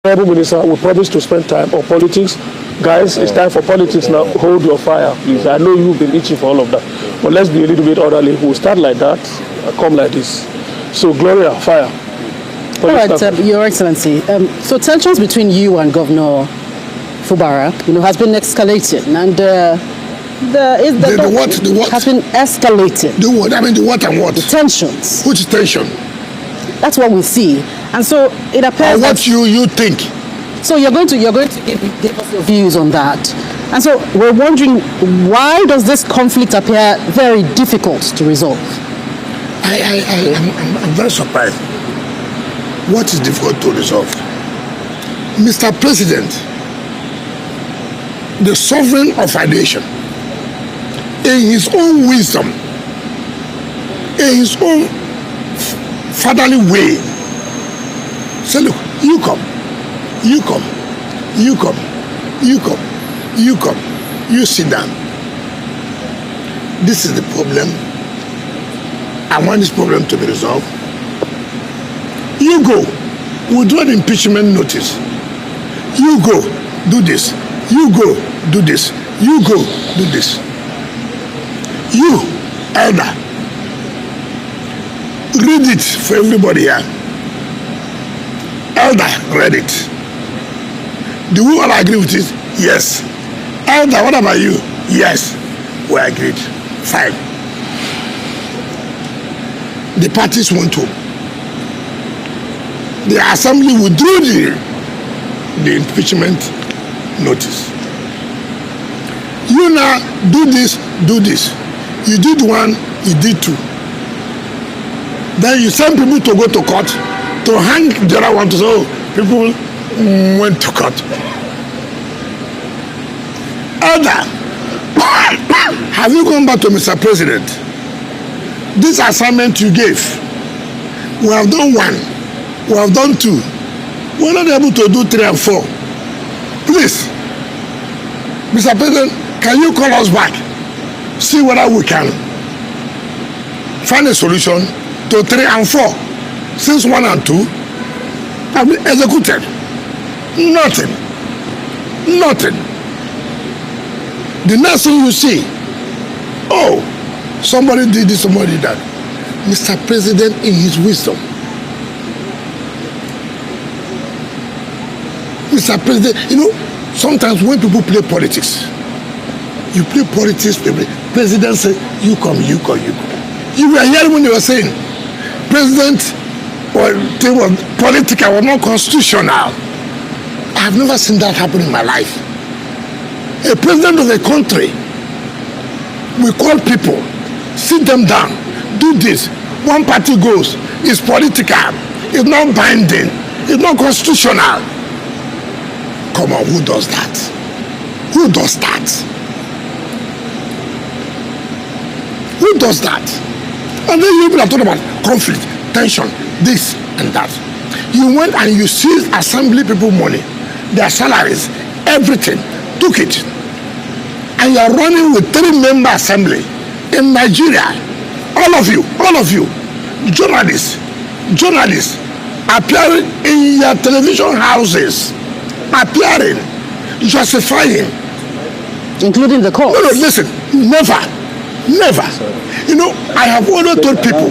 Honorable Minister, we promise to spend time on politics. Guys, it's time for politics now. Hold your fire, please. I know you've been itching for all of that. But let's be a little bit orderly. We'll start like that and come like this. So, Gloria, fire. All right, Your Excellency. So tensions between you and Governor Fubara, has been escalating, and the what has been escalating. The what? I mean, the what and what? The tensions. Which tension? That's what we see, and so it appears. And what you think? So you're going to give us your views on that, and so we're wondering, why does this conflict appear very difficult to resolve? I'm very surprised. What is difficult to resolve? Mr. President, the sovereign of our nation, in his own wisdom, in his own fatherly way, say, look, you come, you sit down. This is the problem. I want this problem to be resolved. You go, we'll do an impeachment notice. You go, do this. You go, do this. You go, do this. You, elder, read it for everybody here. Elder, read it. Do we all agree with it? Yes. Elder, what about you? Yes. We agreed. Fine. The parties went home. The assembly withdrew the impeachment notice. You now do this, do this. You did one, you did two. Then you send people to go to court to hang the other one to say, oh, people went to court. Elder, have you gone back to Mr. President? This assignment you gave, we have done one, we have done two. We're not able to do 3 and 4. Please, Mr. President, can you call us back? See whether we can find a solution to 3 and 4. Since 1 and 2 have been executed. Nothing. The next thing you see, oh, somebody did this, somebody did that. Mr. President, in his wisdom, Mr. President, sometimes when people play politics, you play politics, President says, you come. You were hearing when they were saying, President, they were political, were not constitutional. I have never seen that happen in my life. A president of a country will call people, sit them down, do this. One party goes, it's political, it's not binding, it's not constitutional. Come on, who does that? Who does that? Who does that? And then you people are talking about conflict, tension, this and that. You went and you seized assembly people money, their salaries, everything, took it. And you are running with 3-member assembly in Nigeria. All of you, journalists appearing in your television houses, appearing, justifying. Including the court. No, listen, never. I have always told people,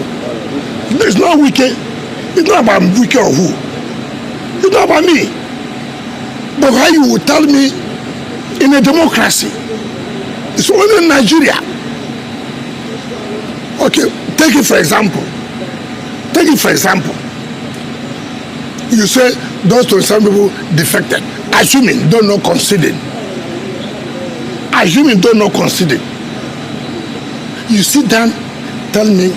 it's not Wike, it's not about Wike or who. It's not about me. But how you will tell me in a democracy, it's only in Nigeria. Okay, take it for example. You say those 27 people defected. Assuming don't know conceding. You sit down, tell me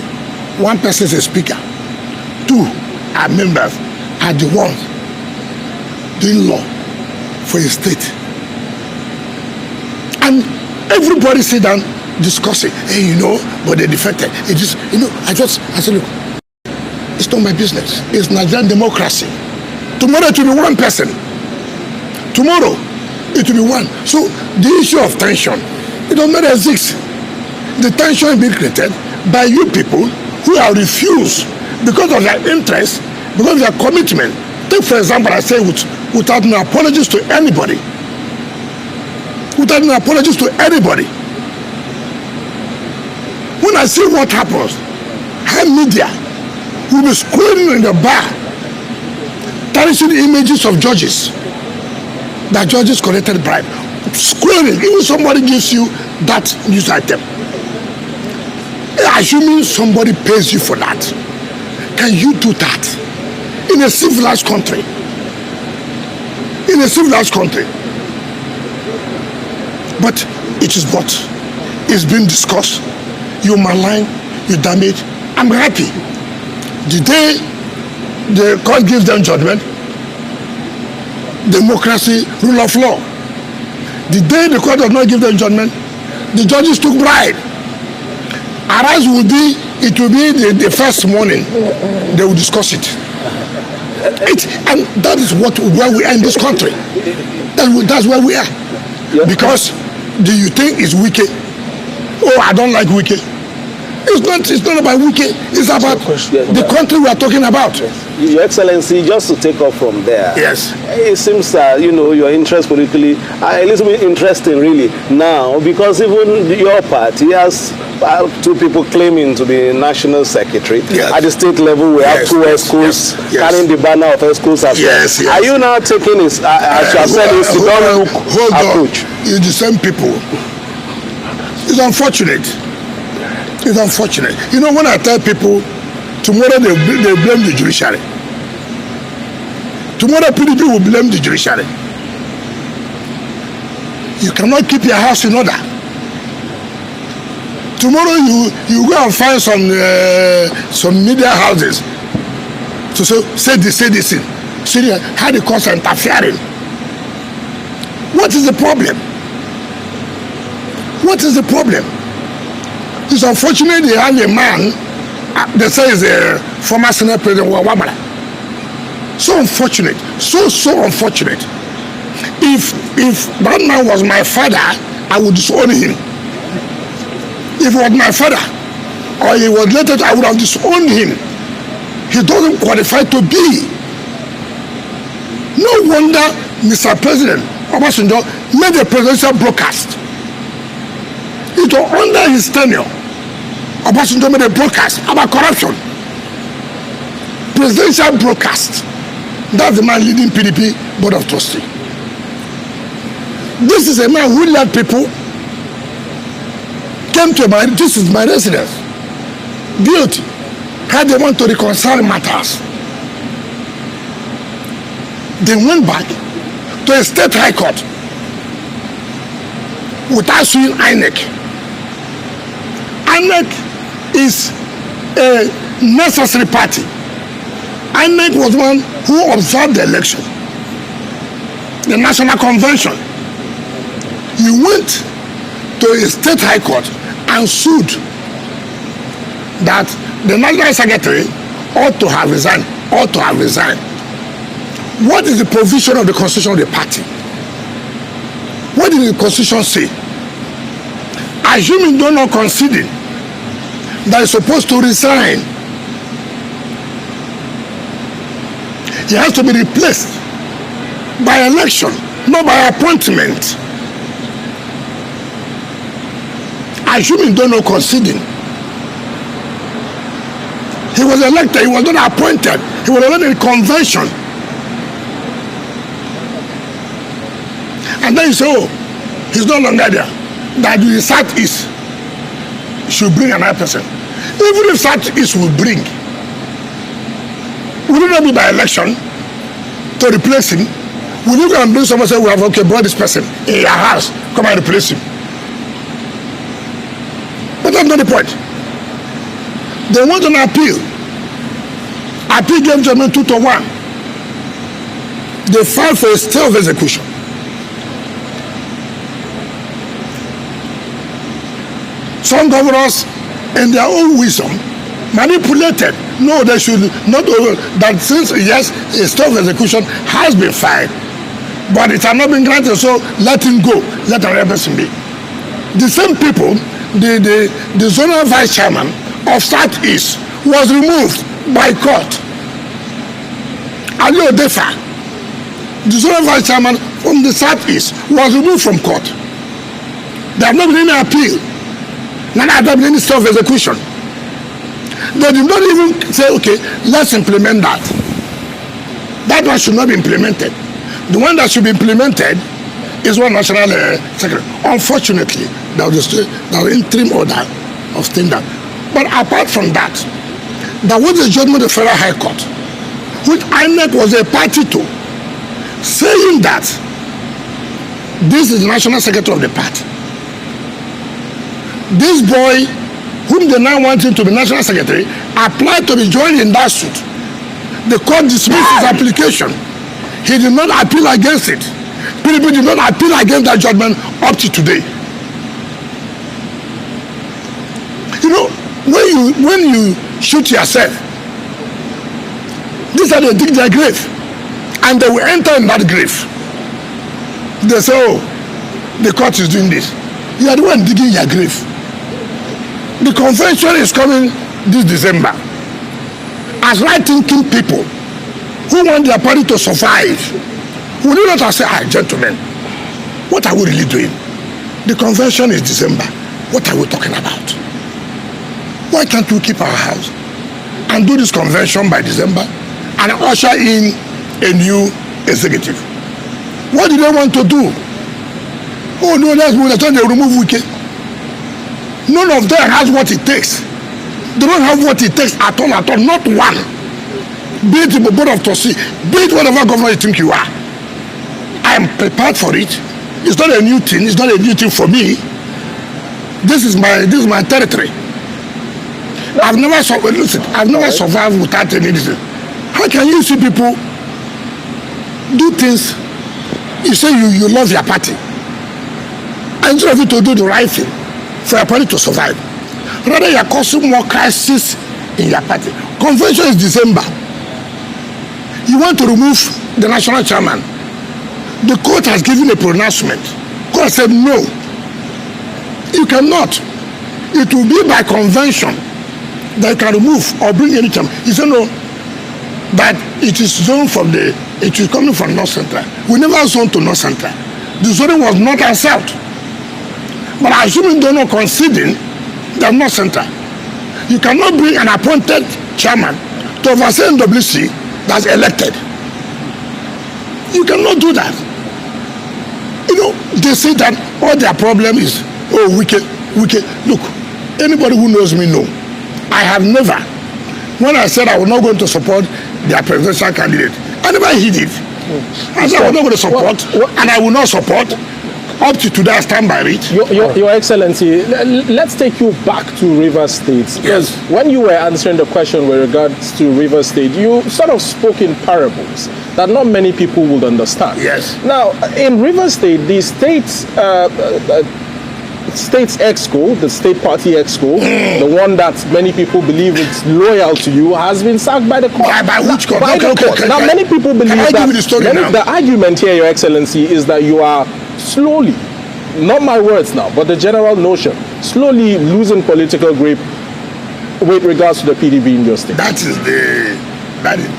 one person is a speaker, 2 are members, are the ones doing law for a state. And everybody sit down discussing, hey, but they defected. It is, I said, look, it's not my business. It's Nigerian democracy. Tomorrow it will be one person. Tomorrow it will be one. So the issue of tension, it does not exist. The tension being created by you people who are refused because of their interest, because of their commitment. Take for example, I say with without no apologies to anybody. Without no apologies to anybody. When I see what happens, how media will be scrolling in the bar, tarnishing images of judges, that judges collected bribe. Scrolling, even somebody gives you that news item. Assuming somebody pays you for that, can you do that in a civilized country? In a civilized country. But it is what is being discussed. You malign, you damage. I'm happy. The day the court gives them judgment, democracy, rule of law. The day the court does not give them judgment, the judges took bribe. Arise will be, it will be the first morning they will discuss it. And that is where we are in this country. That's where we are. Because do you think it's Wike? Oh, I don't like Wike. It's not about Wike. It's about the country we are talking about. Your Excellency, just to take off from there. Yes. It seems that, your interest politically a little bit interesting really now, because even your party has two people claiming to be national secretary. Yes. At the state level, we have two schools carrying the banner of schools as well. Yes. Are you now taking this, as you have said, it's the don't look approach? It's the same people. It's unfortunate. It's unfortunate. When I tell people, tomorrow they blame the judiciary. Tomorrow PDP will blame the judiciary. You cannot keep your house in order. Tomorrow you go and find some media houses to say this. See how the courts are interfering. What is the problem? What is the problem? It's unfortunate they have a man, they say is a former Senate President Wabara. So unfortunate, so unfortunate. If that man was my father, I would disown him. If it was my father, or he was later, I would have disowned him. He doesn't qualify to be. No wonder Mr. President Obasanjo made a presidential broadcast. It was under his tenure. Obasanjo made a broadcast about corruption. Presidential broadcast. That's the man leading PDP Board of Trustees. This is a man who led people, came to this is my residence, built, how they want to reconcile matters. They went back to a state high court without suing INEC. INEC is a necessary party. INEC was one who observed the election, the National Convention. You went to a state high court and sued that the National Secretary ought to have resigned. What is the provision of the constitution of the party? What did the constitution say? Assuming they're not conceding that is supposed to resign, he has to be replaced by election, not by appointment. Assuming they're not conceding, he was elected, he was not appointed, he was elected in convention. And then you say, oh, he's no longer there. That the Southeast should bring another person. Even if Southeast will bring, will it not be by election to replace him? Will you go and bring someone and say, we have brought this person in your house, come and replace him? But that's not the point. They want an appeal. Appeal gave judgment 2-1. They filed for a stay of execution. Some governors, in their own wisdom, manipulated. No, they should not, that since, yes, a stay of execution has been filed, but it has not been granted, so let him go, let another person be. The same people, the zonal vice chairman of Southeast was removed by court. Alio Defa the zonal vice chairman from the southeast was removed from court. There have not been any appeal. Neither have there been any self-execution. They did not even say, okay, let's implement that. That one should not be implemented. The one that should be implemented is one national secretary. Unfortunately, there was interim order of staying down. But apart from that, there was a judgment of the Federal High Court, which INEC was a party to, saying that this is the national secretary of the party. This boy, whom they now want him to be national secretary, applied to be joined in that suit. The court dismissed his application. He did not appeal against it. PDP did not appeal against that judgment up to today. You know, when you shoot yourself, these are they dig their grave, and they will enter in that grave. They say, oh, the court is doing this. You are the one digging your grave. The convention is coming this December. As right-thinking people who want their party to survive, we do not say, gentlemen, what are we really doing? The convention is December. What are we talking about? Why can't we keep our house and do this convention by December and usher in a new executive? What do they want to do? Oh no, that's when they remove Wike. None of them has what it takes. They don't have what it takes at all, not one. Be it the board of trustees, be it whatever governor you think you are. I am prepared for it. It's not a new thing. It's not a new thing for me. This is my territory. I've never survived without any reason. How can you see people do things? You say you love your party, and instead of you to do the right thing for your party to survive, rather you're causing more crisis in your party. Convention is December. You want to remove the national chairman. The court has given a pronouncement. Court said no. You cannot. It will be by convention that you can remove or bring any chairman. He said no. That it is zoned from it is coming from North Central. We never zoned to North Central. The zoning was North and South. But assuming they're not conceding, they're North Central. You cannot bring an appointed chairman to oversee NWC that's elected. You cannot do that. You know, they say that all their problem is, oh, wicked. Look, anybody who knows me know. I have never, when I said I was not going to support their presidential candidate, I never hid it. I said I was not going to support, and I will not support. Up to today, I stand by it. Your Excellency, let's take you back to Rivers State. Because when you were answering the question with regards to Rivers State, you sort of spoke in parables that not many people would understand. Yes. Now, in Rivers State, the state's exco, the state party exco, the one that many people believe is loyal to you, has been sacked by the court. By which court? By the court. Now, many people believe that the argument here, Your Excellency, is that you are slowly, not my words now, but the general notion, slowly losing political grip with regards to the PDP in your state. That is the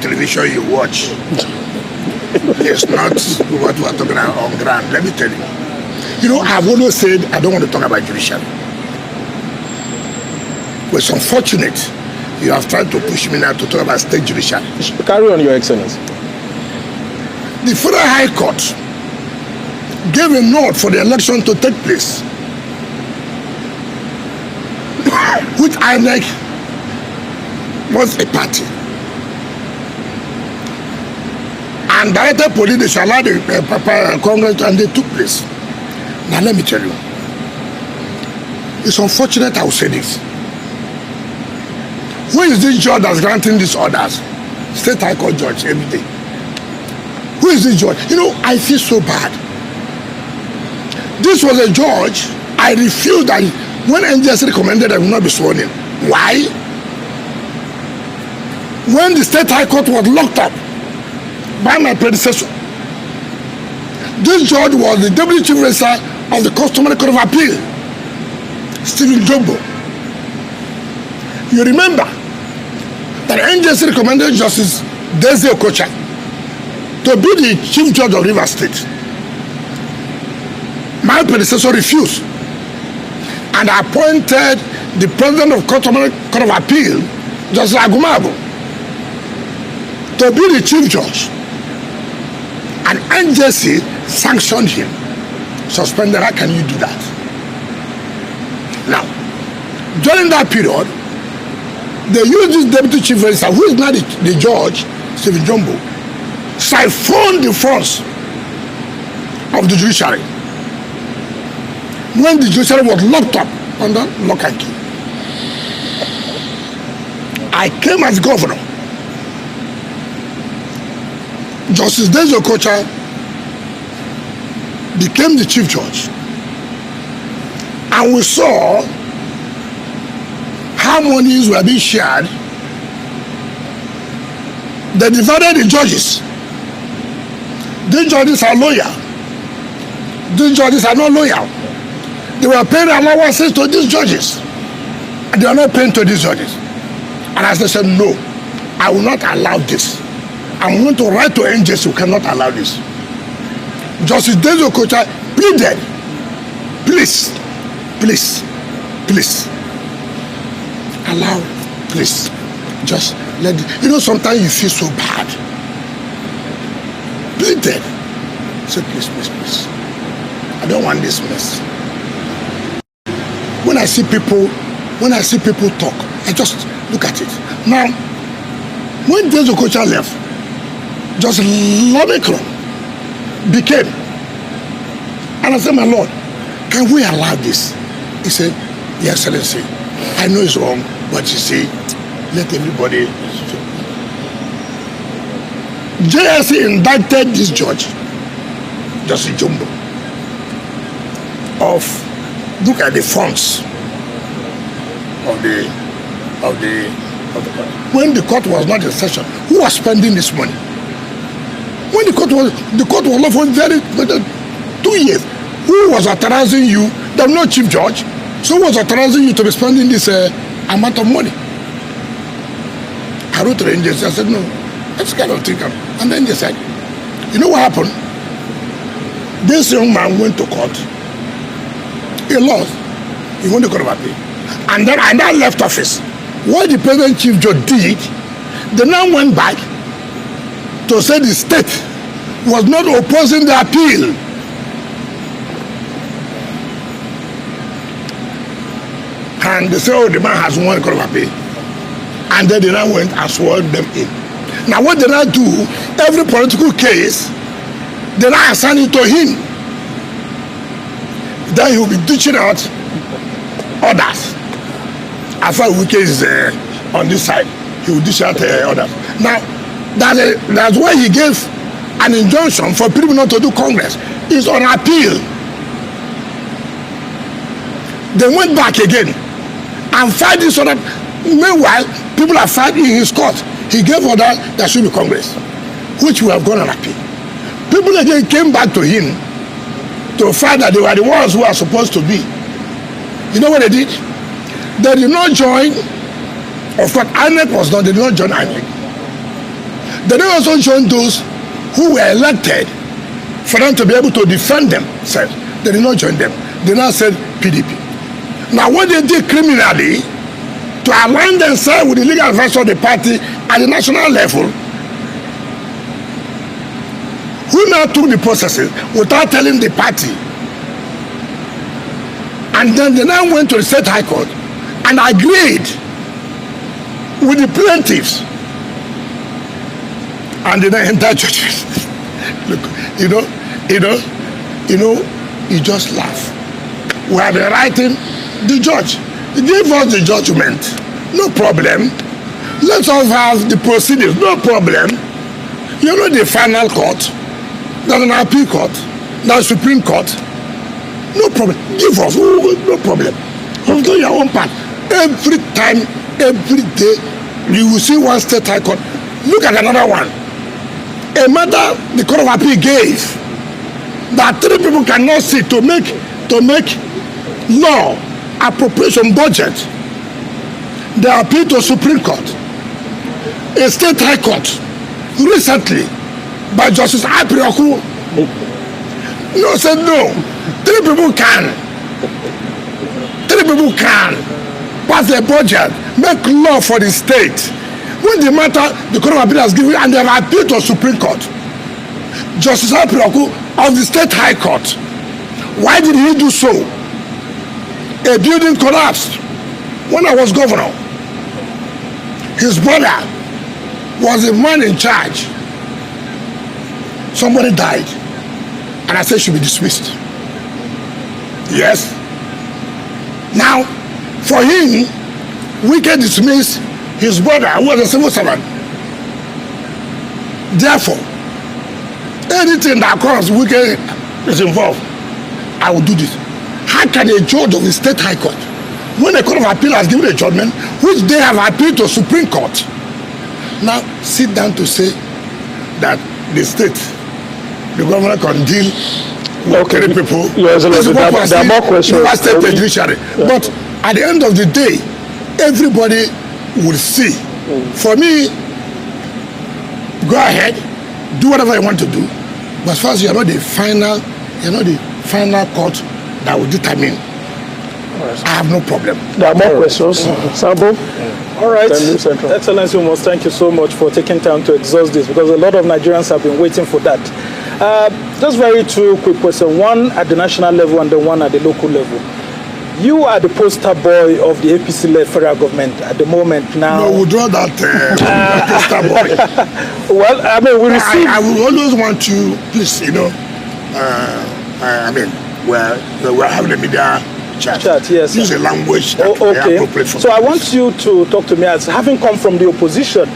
television you watch. It's not what we're talking about on ground. Let me tell you. You know, I've always said I don't want to talk about judiciary. Well, it's unfortunate you have tried to push me now to talk about state judiciary. Carry on, Your Excellency. The Federal High Court gave a nod for the election to take place, which INEC was a party, and directed police they shall allow the Congress, and they took place. Now let me tell you, it's unfortunate I will say this. Who is this judge that's granting these orders? State High Court judge every day. Who is this judge? You know, I feel so bad. This was a judge, I refused that when NJS recommended I will not be sworn in. Why? When the State High Court was locked up by my predecessor, this judge was the Deputy Chief Registrar of the Customary Court of Appeal, Stephen Jumbo. You remember that NJS recommended Justice Desi Okocha to be the chief judge of Rivers State. My predecessor refused and appointed the president of Court of Appeal, Justice Agumabo, to be the chief judge. And NJC sanctioned him, suspended. How can you do that? Now, during that period, they used this deputy chief registrar, who is now the judge, Stephen Jumbo, siphoned the funds of the judiciary when the judiciary was locked up under lock and key. I came as governor. Justice Dezo Okocha became the chief judge, and we saw how monies were being shared. They divided the judges. These judges are loyal. These judges are not loyal. They were paying allowances to these judges, and they are not paying to these judges. And as they said, no, I will not allow this. I'm going to write to NJC, who cannot allow this. Justice Dezo Okocha pleaded, please, please, please, allow, please, just let it. You know, sometimes you feel so bad. Pleaded. Say, please, please, please. I don't want this mess. When I see people talk, I just look at it. Now, when Dezo Okocha left, just Lomicron became. And I said, my Lord, can we allow this? He said, Your Excellency, I know it's wrong, but you see, let everybody. JSC indicted this judge, Justice Jumbo, of, look at the funds of the when the court was not in session, who was spending this money? When the court was not for 2 years, who was authorizing you? There was no chief judge, so who was authorizing you to be spending this amount of money? I wrote to the NJC, I said, no, let's kind of think of. And then they said, you know what happened? This young man went to court. He lost. He went to Court of Appeal. And then I now left office. What the present chief judge did, they now went back to say the state was not opposing the appeal. And they say, oh, the man has won Court of Appeal. And then they now went and swore them in. Now what they now do, every political case, they now assign it to him. Then he will be dishing out orders. As far as Wike is on this side, he will dish out orders. Now, that's why he gave an injunction for people not to do Congress. It's on appeal. They went back again and filed this order. Meanwhile, people are fighting in his court. He gave order that should be Congress, which we have gone on appeal. People again came back to him to find that they were the ones who are supposed to be. You know what they did? They did not join. Of course, INEC was not. They did not join INEC. They did also join those who were elected for them to be able to defend themselves. They did not join them. They now said PDP. Now, what they did criminally to align themselves with the legal advisor of the party at the national level, who now took the processes without telling the party. And then they now went to the State High Court and agreed with the plaintiffs. And they now entered judges. Look, you just laugh. We have been writing the judge. Give us the judgment. No problem. Let us have the proceedings. No problem. You know the final court. There's an appeal court. There's a Supreme Court. No problem. Give us. No problem. You've done your own part. Every time, every day, you will see one State High Court. Look at another one. A matter the Court of Appeal gave that 3 people cannot sit to make law, appropriation, budget. They appeal to Supreme Court. A State High Court recently by Justice Apirioku. No, said no. 3 people can. 3 people can pass a budget, make law for the state. When the matter, the Court of Appeal has given, and they have appealed to Supreme Court. Justice Apirioku of the State High Court. Why did he do so? A building collapsed when I was governor. His brother was the man in charge. Somebody died, and I said she should be dismissed. Yes. Now, for him, Wike dismissed his brother, who was a civil servant. Therefore, anything that causes Wike is involved, I will do this. How can a judge of the State High Court, when the Court of Appeal has given a judgment, which they have appealed to Supreme Court, now sit down to say that the state, the government can deal with people? Yes, there are more questions. The Judiciary. But at the end of the day, everybody will see. For me, go ahead, do whatever you want to do. But as far as you're not the final court that will determine, I have no problem. There are more questions. Sambo? All right. Excellency, we must thank you so much for taking time to exhaust this, because a lot of Nigerians have been waiting for that. Just very 2 quick questions. One at the national level and then one at the local level. You are the poster boy of the APC-led federal government at the moment now. No, we'll draw that poster boy. Well, I mean, we receive... I will always want you, please, we're having a media chat. Yes. Use a language that is appropriate for So I want you to talk to me as having come from the opposition.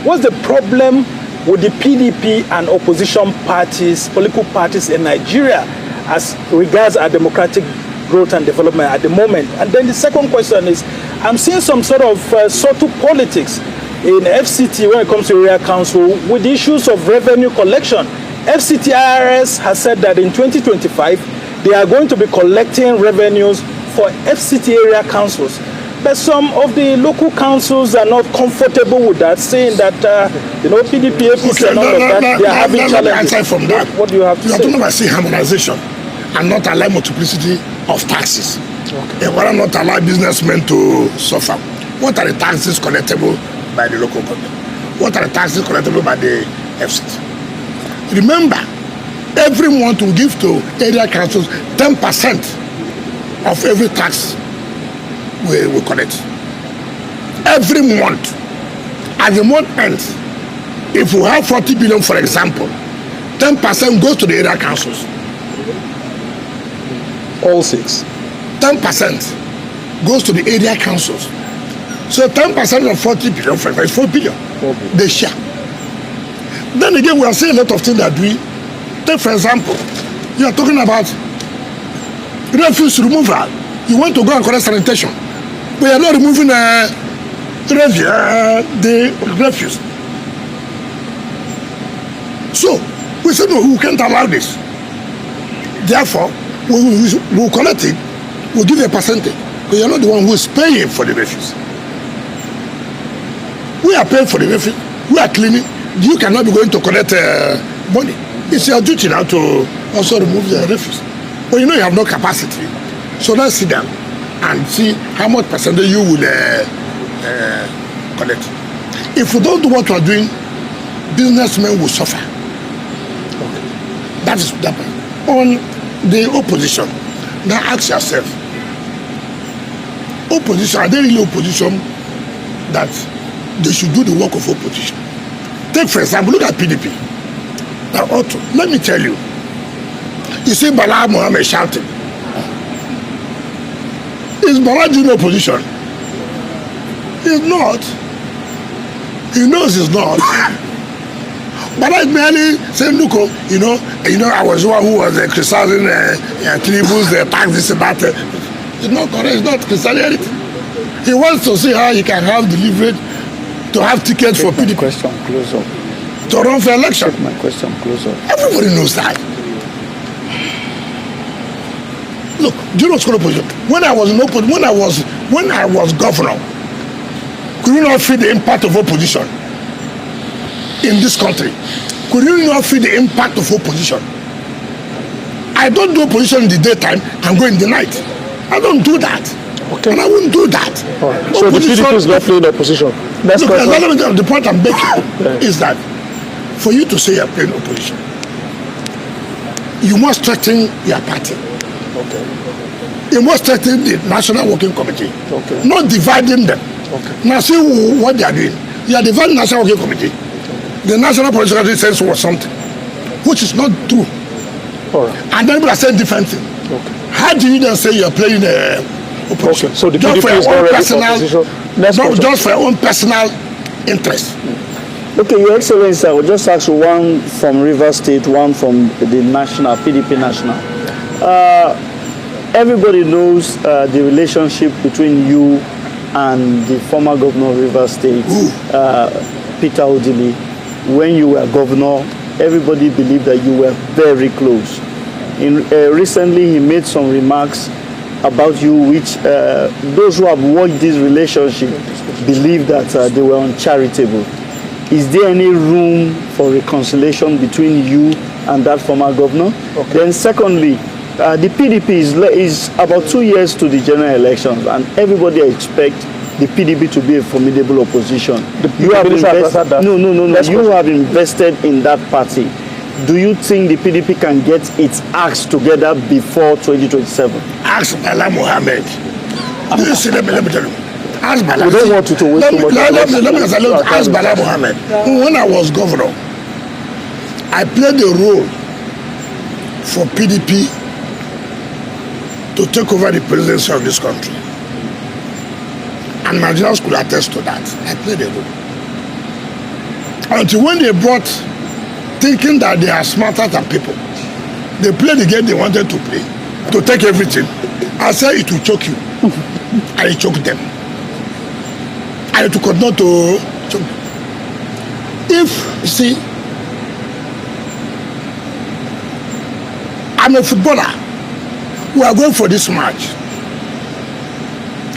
What's the problem with the PDP and opposition parties, political parties in Nigeria as regards our democratic growth and development at the moment? And then the second question is, I'm seeing some sort of subtle politics in FCT when it comes to area council with the issues of revenue collection. FCT IRS has said that in 2025, they are going to be collecting revenues for FCT area councils. But some of the local councils are not comfortable with that, saying that, PDP, APC and all of that, they are having challenges. Aside from that, what do you have to say? You are talking about harmonization and not allow multiplicity of taxes. And why not allow businessmen to suffer? What are the taxes collectible by the local government? What are the taxes collectible by the FCT? Remember, every month we give to area councils 10% of every tax we collect. Every month. As the month ends, if we have 40 billion, for example, 10% goes to the area councils. All 6. 10% goes to the area councils. So 10% of 40 billion, for example, is 4 billion. They share. Then again, we are seeing a lot of things that we take. For example, you are talking about refuse removal. You want to go and collect sanitation, but you are not removing the refuse. So we said no, we can't allow this. Therefore, we will collect it. We'll give a percentage, because you are not the one who is paying for the refuse. We are paying for the refuse. We are cleaning. You cannot be going to collect money. It's your duty now to also remove the refuse. But you have no capacity. So let's sit down and see how much percentage you will collect. If we don't do what we are doing, businessmen will suffer. That is that point. On the opposition, now ask yourself, opposition, are they really opposition that they should do the work of opposition? Take, for example, look at PDP. Now, let me tell you. You see Bala Mohammed shouting. Is Bala doing opposition? He's not. He knows he's not. Bala is merely saying, look, I was the one who was criticizing Tinubu's tax, this and that. It's not correct. It's not criticizing anything. He wants to see how he can have delivered to have tickets for PDP. Question close up. To run for election. My question close up. Everybody knows that. Look, do you know what's called opposition? When I was governor, could you not feel the impact of opposition in this country? Could could you not feel the impact of opposition? I don't do opposition in the daytime and go in the night. I don't do that. Okay. And I wouldn't do that. Right. So the PDP is not playing opposition. That's the point I'm making is that for you to say you're playing opposition, you must strengthen your party. Okay. You must strengthen the National Working Committee. Okay. Not dividing them. Okay. Now see what they are doing. You are dividing the National Working Committee. The National Political Committee says was something, which is not true. All right. And then people are saying different things. Okay. How do you then say you are playing opposition? Okay. So the just PDP is not ready for opposition. Not just for your own personal interest. Okay, Your Excellency, I will just ask you one from Rivers State, one from the national, PDP national. Everybody knows the relationship between you and the former governor of Rivers State, Peter Odili. When you were governor, everybody believed that you were very close. Recently, he made some remarks about you, which those who have watched this relationship believe that they were uncharitable. Is there any room for reconciliation between you and that former governor? Okay. Then secondly, the PDP is about 2 years to the general elections, and everybody expects the PDP to be a formidable opposition. You have invested in that party. Do you think the PDP can get its acts together before 2027? Ask Bala Mohammed. Let me tell you. Ask Bala. We don't want you to waste too much time. Ask Bala Mohammed. When I was governor, I played a role for PDP to take over the presidency of this country. And Nigerians could attest to that. I played a role. Until when they brought, thinking that they are smarter than people, they played the game they wanted to play, to take everything. I said it will choke you. And it choked them. And it will continue to choke. If, you see, I'm a footballer, we are going for this match.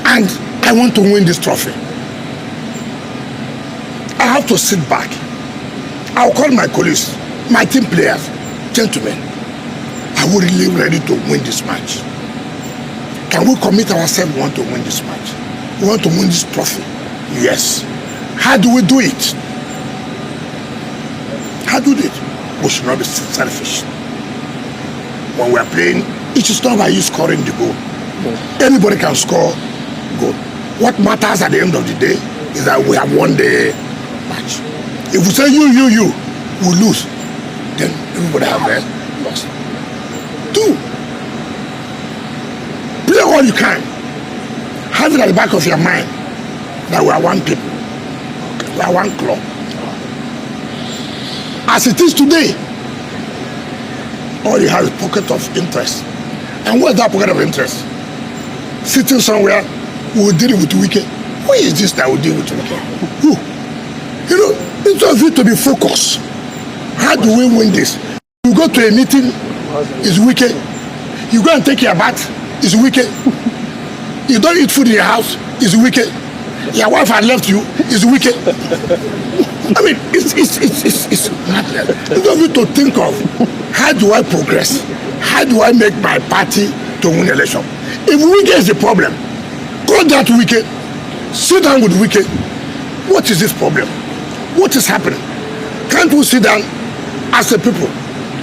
And I want to win this trophy. I have to sit back. I'll call my colleagues, my team players, gentlemen, are we really ready to win this match? Can we commit ourselves? We want to win this match. We want to win this trophy. Yes. How do we do it? How do we do it? We should not be selfish. When we are playing, it is not about you scoring the goal. Anybody can score goal. What matters at the end of the day is that we have won the match. If we say you, we lose, then everybody have lost. 2, play all you can. Have it at the back of your mind that we are one people. We are one club. As it is today, all you have is pocket of interest. And what's that pocket of interest? Sitting somewhere, we will deal with Wike. Who is this that will deal with Wike? Who? You know, instead of you to be focused, how do we win this? You go to a meeting, it's Wike. You go and take your bath, it's Wike. You don't eat food in your house, it's Wike. Your wife had left you, it's Wike. I mean, it's madness. Instead of you to think of, how do I progress? How do I make my party to win the election? If Wike is the problem, call that Wike, sit down with Wike. What is this problem? What is happening? Can't we sit down as a people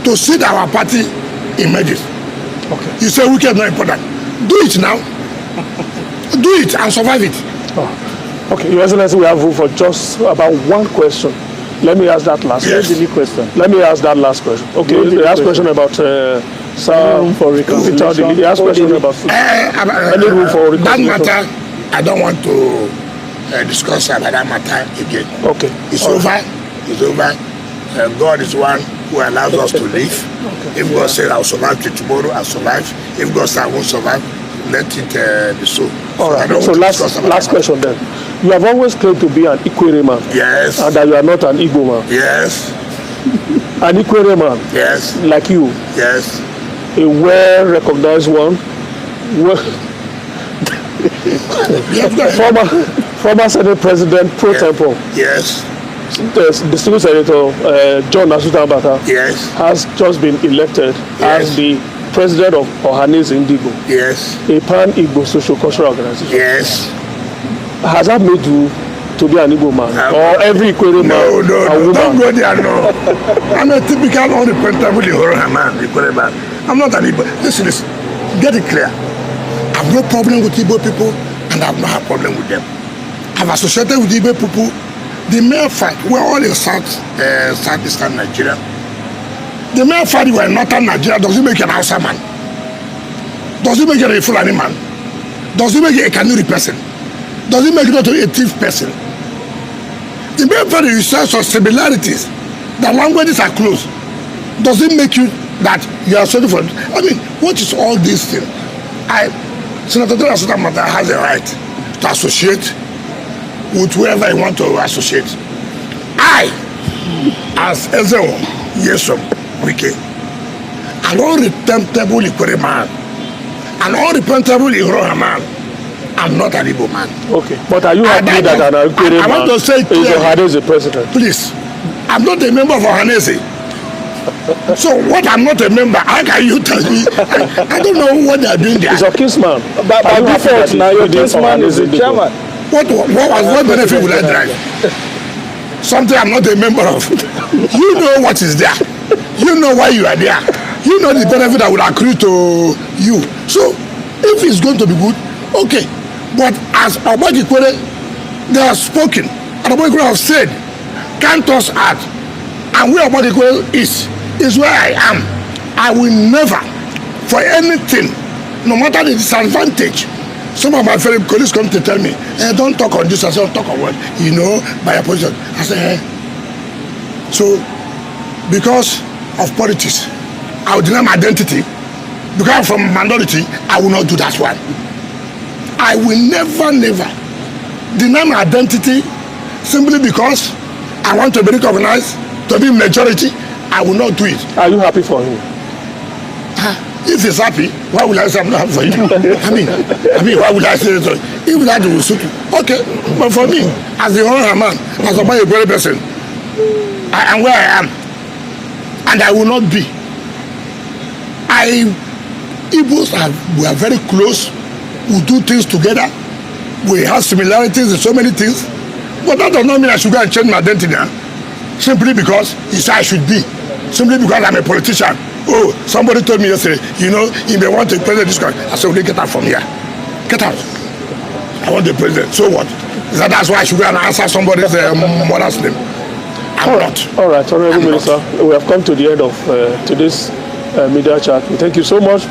to see that our party emerges? Okay. You say Wike is not important. Do it now. Do it and survive it. Oh. Okay, Your Excellency, we have room for just about one question. Let me ask that last question. Let me ask that last question. Okay, the last question about room for reconciliation. The last question about any room for reconciliation. That matter, I don't want to discuss about that matter again. Okay. It's over. It's over. God is one who allows us to live. Okay. If God says I'll survive till tomorrow, I'll survive. If God says I won't survive, let it be so. All right. So last question then. You have always claimed to be an Ikwere man. Yes. And that you are not an Igbo man. Yes. An Ikwere man. Yes. Like you. Yes. A well-recognized one. Former Senate President pro tempore. Yes. the civil senator, John Asutambata, Yes. has just been elected as the president of Ohanese Indigo, Yes. a pan-Igbo social-cultural organization. Yes. Has that made you to be an Igbo man? Or every Ikwere man No, a woman? don't go there, no. I'm a typical unrepentable Ihoro man, Ikwere man. I'm not an Igbo. Listen, get it clear. I have no problem with Igbo people, and I have not had problem with them. I've associated with Igbo people. The mere fact we're all in southeastern Nigeria. The mere fact we're in northern Nigeria doesn't make you an Hausa man. Doesn't make you a Fulani man. Doesn't make you a Kanuri person. Doesn't make you not a thief person. The mere fact that you share some similarities, the languages are close, doesn't make you that you are sorry for. I mean, what is all this thing? Senator Asutambata has a right to associate with whoever he wants to associate. I, as Ezewo Yesom Wike, an unrepentable Ikwere man, an unrepentable Ihoro man, I'm not an Igbo man. Okay, but are you happy that an Ikwere man want to say is Ohanese president? Please, I'm not a member of Ohanese. So what I'm not a member, how can you tell me? I don't know what they are doing there. He's a kinsman. By default now, your kinsman is the chairman. What benefit will I derive? Something I'm not a member of. You know what is there. You know why you are there. You know the benefit that will accrue to you. So, if it's going to be good, okay. But as Obagikwere, they have spoken. And Obagikwere have said, count us out. And where Obagikwere is where I am. I will never, for anything, no matter the disadvantage. Some of my fellow colleagues come to tell me, don't talk on this, I say, don't talk on what? You know, by your position. I say, So, because of politics, I will deny my identity. Because I'm from a minority, I will not do that one. I will never deny my identity simply because I want to be recognized, to be majority. I will not do it. Are you happy for him? If he's happy, why would I say I'm not happy for him? I mean, why would I say so? If that will suit you, okay. But for me, as the honor man, as a very person, I am where I am, and I will not be. Igbos we are very close. We do things together. We have similarities in so many things. But that does not mean I should go and change my identity now. Simply because he said I should be. Simply because I'm a politician. Oh, somebody told me yesterday, you know, he may want to president this country. I said, okay, get out from here. Get out. I want the president. So what? That's why I should go and answer somebody's mother's name. I'm not. All right, Honorable Minister, we have come to the end of today's media chat. We thank you so much.